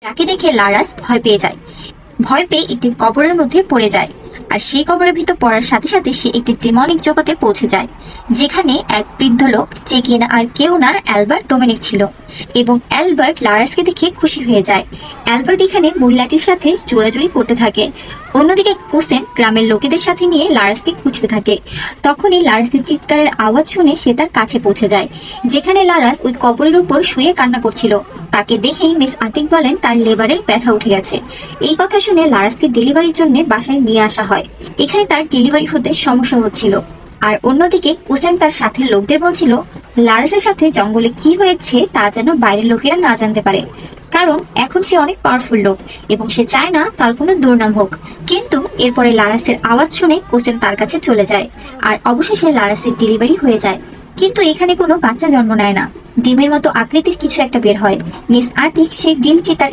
যাকে দেখে লারাস ভয় পেয়ে যায়। ভয় পেয়ে একটি কবরের মধ্যে পড়ে যায়। আর সেই কবরের ভিতর পড়ার সাথে সাথে সে একটি ডেমনিক জগতে পৌঁছে যায়, যেখানে এক বৃদ্ধ লোক, যে কিনা আর কেউ না অ্যালবার্ট ডোমিনিক ছিল। এবং অ্যালবার্ট লারাসকে দেখে খুশি হয়ে যায়। অ্যালবার্ট এখানে মহিলাটির সাথে জোরাজুরি করতে থাকে। অন্যদিকে কোসেন গ্রামের লোকেদের সাথে নিয়ে লারাসকে খুঁজতে থাকে। তখনই লারাসের চিৎকারের আওয়াজ শুনে সে তার কাছে পৌঁছে যায়, যেখানে লারাস ওই কবরের উপর শুয়ে কান্না করছিল। তাকে দেখেই মিস আতিক বলেন তার লেবারের ব্যথা উঠে গেছে। এই কথা শুনে লারাসকে ডেলিভারির জন্য বাসায় নিয়ে আসা হয়। এখানে তার ডেলিভারি হতে সমস্যা হচ্ছিল। আর অন্যদিকে কুসেন তার সাথে লোকদের বলছিল লারাসের সাথে জঙ্গলে কি হয়েছে তা যেন বাইরের লোকেরা না জানতে পারে, কারণ এখন সে অনেক পাওয়ারফুল লোক এবং সে চায় না তার কোনো দুর্নাম হোক। কিন্তু এরপরে লারাসের আওয়াজ শুনে কুসেন তার কাছে চলে যায়। আর অবশেষে লারাসের ডেলিভারি হয়ে যায়। কিন্তু এখানে কোনো বাচ্চা জন্ম নেয় না, ডিমের মতো আকৃতির কিছু একটা বের হয়। মিস আতিক সেই ডিমটি তার